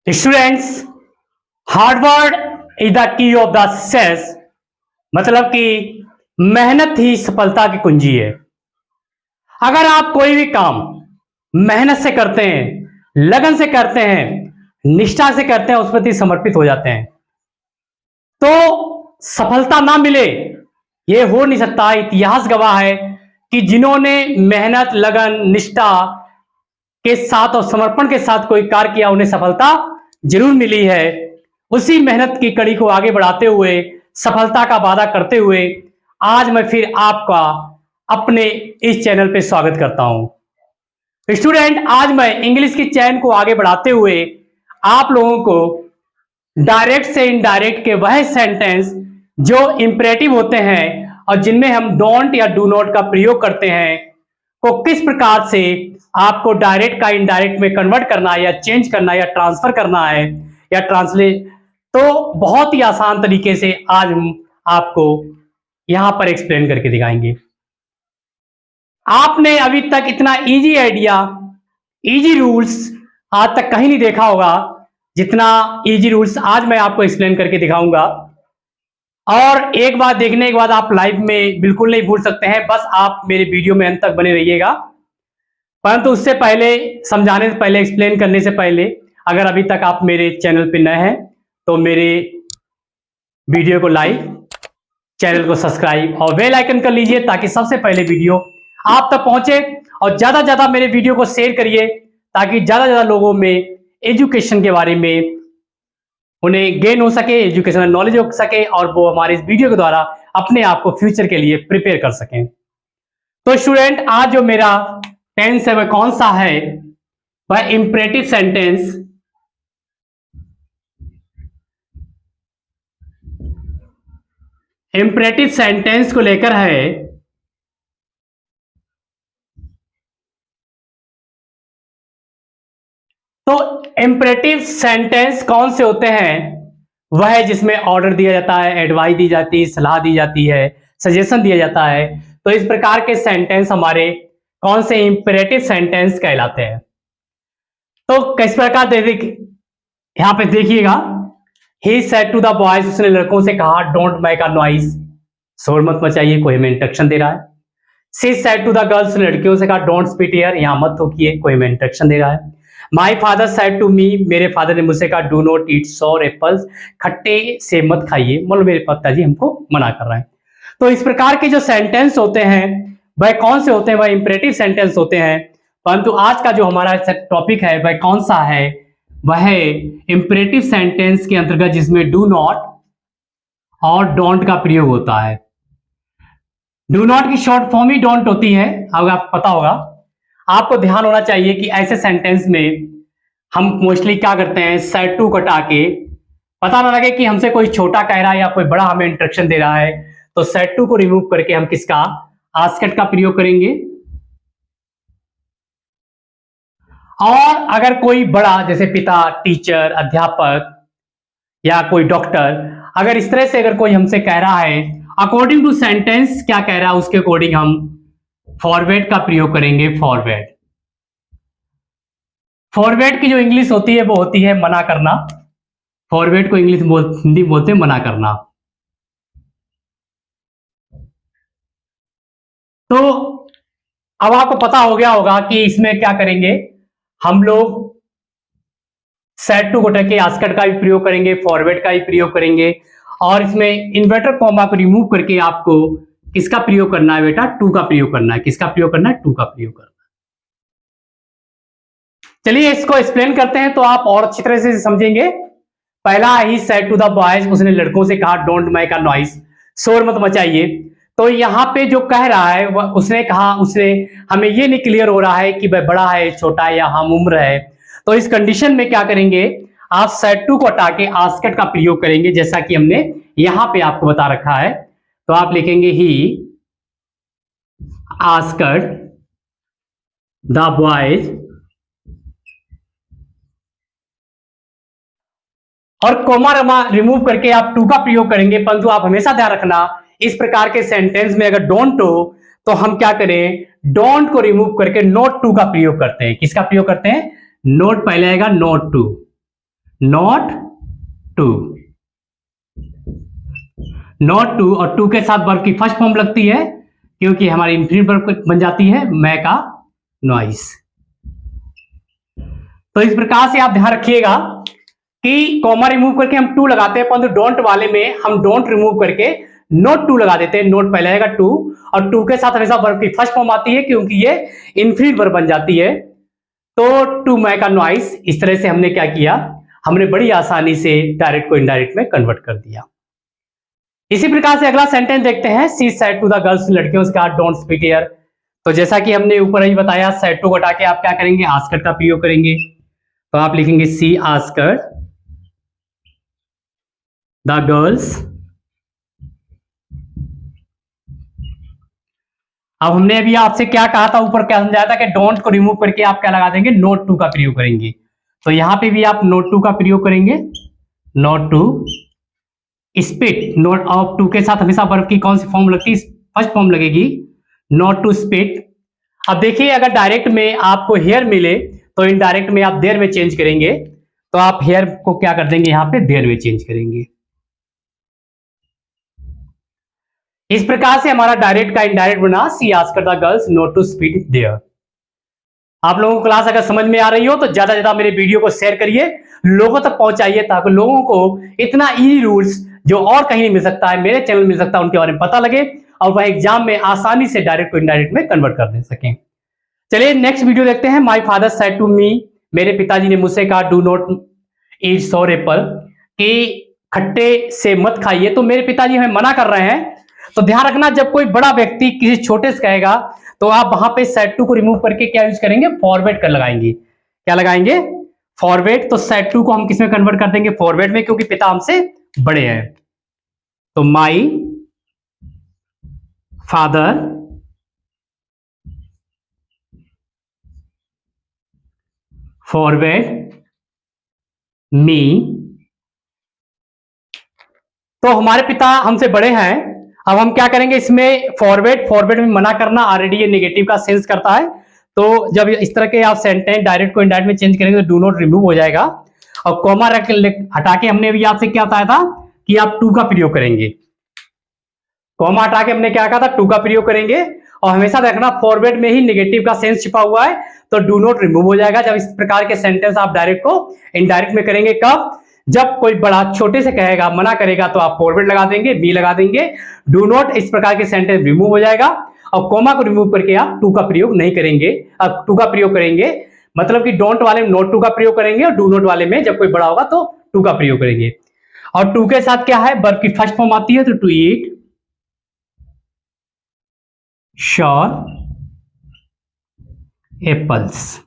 Students, hard work is the key of the success. मतलब कि मेहनत ही सफलता की कुंजी है। अगर आप कोई भी काम मेहनत से करते हैं, लगन से करते हैं, निष्ठा से करते हैं, उस प्रति समर्पित हो जाते हैं, तो सफलता ना मिले ये हो नहीं सकता। इतिहास गवाह है कि जिन्होंने मेहनत, लगन, निष्ठा के साथ और समर्पण के साथ कोई कार्य किया, उन्हें सफलता जरूर मिली है। उसी मेहनत की कड़ी को आगे बढ़ाते हुए, सफलता का वादा करते हुए, आज मैं फिर आपका अपने इस चैनल पे स्वागत करता हूं। स्टूडेंट, आज मैं इंग्लिश की चैन को आगे बढ़ाते हुए आप लोगों को डायरेक्ट से इनडायरेक्ट के वह सेंटेंस जो इंपरेटिव होते हैं और जिनमें हम डोंट या डू नॉट का प्रयोग करते हैं, को किस प्रकार से आपको डायरेक्ट का इनडायरेक्ट में कन्वर्ट करना है, या चेंज करना है, या ट्रांसफर करना है, या ट्रांसलेट, तो बहुत ही आसान तरीके से आज हम आपको यहां पर एक्सप्लेन करके दिखाएंगे। आपने अभी तक इतना इजी आइडिया, इजी रूल्स आज तक कहीं नहीं देखा होगा जितना इजी रूल्स आज मैं आपको एक्सप्लेन करके दिखाऊंगा। और एक बार देखने के बाद आप लाइव में बिल्कुल नहीं भूल सकते हैं। बस आप मेरे वीडियो में अंत तक बने रहिएगा। परंतु उससे पहले, समझाने से पहले, एक्सप्लेन करने से पहले, अगर अभी तक आप मेरे चैनल पे नए हैं तो मेरे वीडियो को लाइक, चैनल को सब्सक्राइब और बेल आइकन कर लीजिए ताकि सबसे पहले वीडियो आप तक पहुंचे। और ज्यादा से ज्यादा मेरे वीडियो को शेयर करिए ताकि ज्यादा से ज्यादा लोगों में एजुकेशन के बारे में उन्हें गेन हो सके, एजुकेशनल नॉलेज हो सके, और वो हमारे इस वीडियो के द्वारा अपने आप को फ्यूचर के लिए प्रिपेयर कर सकें। तो स्टूडेंट, आज जो मेरा टेंस है वह कौन सा है? वह इंपरेटिव सेंटेंस। इंपरेटिव सेंटेंस को लेकर है। तो इंपरेटिव सेंटेंस कौन से होते हैं? वह है जिसमें ऑर्डर दिया जाता है, एडवाइस दी जाती है, सलाह दी जाती है, सजेशन दिया जाता है। तो इस प्रकार के सेंटेंस हमारे कौन से इंपरेटिव सेंटेंस कहलाते हैं? तो किस प्रकार यहां पे देखिएगा। He said to the boys, उसने लड़कों से कहा, डोंट मेक अ नॉइज, शोर मत मचाइए, कोई हमें इंस्ट्रक्शन दे रहा है। She said to the girls, लड़कियों से कहा, डोंट स्पीट हियर, यहां मत थूकिए, कोई हमें इंस्ट्रक्शन दे रहा है। My father said to me, मेरे फादर ने मुझसे कहा, do not eat sour apples, खट्टे सेब मत खाइए, मतलब मेरे पिताजी हमको मना कर रहे हैं। तो इस प्रकार के जो सेंटेंस होते हैं वह कौन से होते हैं? वह इंपरेटिव सेंटेंस होते हैं। परंतु आज का जो हमारा टॉपिक है वह कौन सा है? वह है इंपरेटिव सेंटेंस के अंतर्गत जिसमें डू नॉट और डोंट का प्रयोग होता है। डू नॉट की शॉर्ट फॉर्म ही डोंट होती है, अब आपको पता होगा। आपको ध्यान होना चाहिए कि ऐसे सेंटेंस में हम मोस्टली क्या करते हैं, सेड टू कटा के, पता ना लगे कि हमसे कोई छोटा कह रहा है या कोई बड़ा हमें इंस्ट्रक्शन दे रहा है, तो सेड टू को रिमूव करके हम किसका, आस्केड का प्रयोग करेंगे। और अगर कोई बड़ा, जैसे पिता, टीचर, अध्यापक या कोई डॉक्टर, अगर इस तरह से अगर कोई हमसे कह रहा है, अकॉर्डिंग टू सेंटेंस क्या कह रहा है उसके अकॉर्डिंग हम फॉरवर्ड का प्रयोग करेंगे। फॉरवर्ड, फॉरवर्ड की जो इंग्लिश होती है वो होती है मना करना। फॉरवर्ड को इंग्लिश हिंदी बोलते हैं मना करना। तो अब आपको पता हो गया होगा कि इसमें क्या करेंगे हम लोग। सेड टू को के आस्केड का भी प्रयोग करेंगे, फॉरवर्ड का भी प्रयोग करेंगे, और इसमें इन्वर्टर कॉमा को रिमूव करके आपको किसका प्रयोग करना है बेटा? टू का प्रयोग करना है। किसका प्रयोग करना है? टू का प्रयोग करना है। चलिए इसको एक्सप्लेन करते हैं तो आप और अच्छी तरह से समझेंगे। पहला, he said to the boys, उसने लड़कों से कहा, डोंट मेक अ नॉइज, शोर मत मचाइए। तो यहाँ पे जो कह रहा है वह उसने कहा, उसने, हमें ये नहीं क्लियर हो रहा है कि वह बड़ा है, छोटा है, या हम उम्र है। तो इस कंडीशन में क्या करेंगे, आप सेड टू को हटा के आस्केड का प्रयोग करेंगे, जैसा कि हमने यहां पे आपको बता रखा है। तो आप लिखेंगे ही आस्क्ड द बॉयज, और कोमा रिमूव करके आप टू का प्रयोग करेंगे। परंतु आप हमेशा ध्यान रखना, इस प्रकार के सेंटेंस में अगर डोंट हो तो हम क्या करें, डोंट को रिमूव करके नोट टू का प्रयोग करते हैं। किसका प्रयोग करते हैं? नोट पहले आएगा, not to. Not to, not to, और टू के साथ वर्ब की फर्स्ट फॉर्म लगती है क्योंकि हमारी इंफिनिट वर्ब बन जाती है मैं का नॉइस। तो इस प्रकार से आप ध्यान रखिएगा कि कॉमा रिमूव करके हम टू लगाते हैं, परंतु डोंट वाले में हम डोंट रिमूव करके नोट टू लगा देते हैं। नोट पहले आएगा टू, और टू के साथ हमेशा वर्ब की फर्स्ट फॉर्म आती है क्योंकि ये इनफिनिट वर्ब बन जाती है। तो टू मैं का नॉइस, इस तरह से हमने क्या किया, हमने बड़ी आसानी से डायरेक्ट को इनडायरेक्ट में कन्वर्ट कर दिया। इसी प्रकार से अगला सेंटेंस देखते हैं, she said to the girls, लड़कियों से कहा डोंट स्पीक हियर। तो जैसा कि हमने ऊपर ही बताया, सेड टू हटा के आप क्या करेंगे, आस्क्ड का प्रयोग करेंगे। तो आप लिखेंगे सी आस्क्ड द गर्ल्स। अब हमने अभी आपसे क्या कहा था, ऊपर क्या समझाया था कि डोंट को रिमूव करके आप क्या लगा देंगे, नोट टू का प्रयोग करेंगे। तो यहां पे भी आप नोट टू का प्रयोग करेंगे, नोट टू। स्पिट, नोट ऑफ टू के साथ हमेशा वर्ब की कौन सी फॉर्म लगती है, फर्स्ट फॉर्म लगेगी, नॉट टू स्पिट। अब देखिए अगर डायरेक्ट में आपको हेयर मिले तो इनडायरेक्ट में आप देयर में चेंज करेंगे। तो आप हेयर को क्या कर देंगे, यहां पे देयर में चेंज करेंगे। इस प्रकार से हमारा डायरेक्ट का इनडायरेक्ट बना, she asked the girls not to speak there. आप लोगों को क्लास अगर समझ में आ रही हो तो ज्यादा से ज्यादा मेरे वीडियो को शेयर करिए, लोगों तक पहुंचाइए, ताकि लोगों को इतना इजी रूल्स जो और कहीं नहीं मिल सकता है, मेरे चैनल मिल सकता है, उनके बारे में पता लगे और वह एग्जाम में आसानी से डायरेक्ट को इनडायरेक्ट में कन्वर्ट कर दे सकें। चलिए नेक्स्ट वीडियो देखते हैं। My father said to me, मेरे पिताजी ने मुझसे कहा do not eat sour apple, कि खट्टे से मत खाइए। तो मेरे पिताजी हमें मना कर रहे हैं। तो ध्यान रखना, जब कोई बड़ा व्यक्ति किसी छोटे से कहेगा तो आप वहां पे सेड टू को रिमूव करके क्या यूज करेंगे, फॉरवर्ड कर लगाएंगे। क्या लगाएंगे, फॉरवर्ड। तो सेड टू को हम किसमें कन्वर्ट कर देंगे, फॉरवर्ड में, क्योंकि पिता हमसे बड़े हैं। तो माई फादर फॉरवर्ड मी, तो हमारे पिता हमसे बड़े हैं। अब हम क्या करेंगे, इसमें फॉरवर्ड, फॉरवर्ड में मना करना ऑलरेडी ये नेगेटिव का सेंस करता है। तो जब इस तरह के आप सेंटेंस डायरेक्ट को इनडायरेक्ट में चेंज करेंगे तो डू नॉट रिमूव हो जाएगा। और कॉमा हटा के हमने अभी आपसे क्या बताया था कि आप टू का प्रयोग करेंगे। कॉमा हटा के हमने क्या कहा था, टू का प्रयोग करेंगे। और हमेशा देखना फॉरवर्ड में ही नेगेटिव का सेंस छिपा हुआ है, तो डू नॉट रिमूव हो जाएगा। जब इस प्रकार के सेंटेंस आप डायरेक्ट को इनडायरेक्ट में करेंगे, कब, जब कोई बड़ा छोटे से कहेगा, मना करेगा, तो आप फॉरवर्ड लगा देंगे, बी लगा देंगे। डू नॉट, इस प्रकार के सेंटेंस रिमूव हो जाएगा। और कॉमा को रिमूव करके आप टू का प्रयोग नहीं करेंगे। अब टू का प्रयोग करेंगे मतलब कि डोंट वाले में नोट टू का प्रयोग करेंगे, और डू नॉट वाले में जब कोई बड़ा होगा तो टू का प्रयोग करेंगे। और टू के साथ क्या है, वर्ब की फर्स्ट फॉर्म आती है, तो टू ईट श्योर एप्पल्स।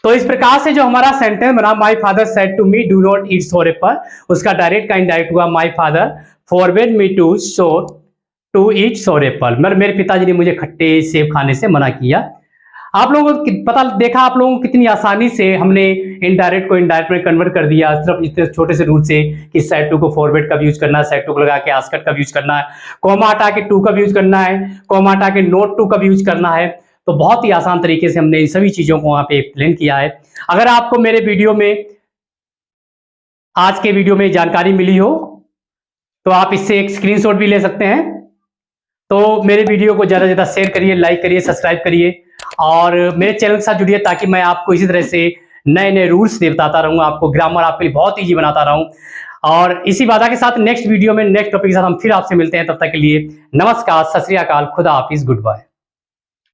तो इस प्रकार से जो हमारा सेंटेंस बना, my father said to me do not eat sour apple, उसका डायरेक्ट का इनडायरेक्ट हुआ, my father forward me to eat sour apple, मेरे पिताजी ने मुझे खट्टे सेब खाने से मना किया। आप लोगों को पता देखा, आप लोगों को कितनी आसानी से हमने इनडायरेक्ट को इनडायरेक्ट में कन्वर्ट कर दिया, सिर्फ इतने छोटे से रूल से कि सेड टू को फॉरवर्ड का भी यूज करना है, सेड टू को लगा के आस्क्ड का भी यूज करना है, कॉमा हटा के टू का भी यूज करना है, कॉमा हटा के नोट टू का भी यूज करना है। तो बहुत ही आसान तरीके से हमने इन सभी चीजों को वहां पे एक्सप्लेन किया है। अगर आपको मेरे वीडियो में, आज के वीडियो में जानकारी मिली हो तो आप इससे एक स्क्रीनशॉट भी ले सकते हैं। तो मेरे वीडियो को ज्यादा से ज्यादा शेयर करिए, लाइक करिए, सब्सक्राइब करिए और मेरे चैनल के साथ जुड़िए, ताकि मैं आपको इसी तरह से नए नए रूल्स बताता रहूं, आपको ग्रामर आपके लिए बहुत ईजी बनाता रहूं। और इसी वादा के साथ नेक्स्ट वीडियो में नेक्स्ट टॉपिक के साथ हम फिर आपसे मिलते हैं। तब तक के लिए नमस्कार, सत श्री अकाल, खुदा हाफिज, गुड बाय।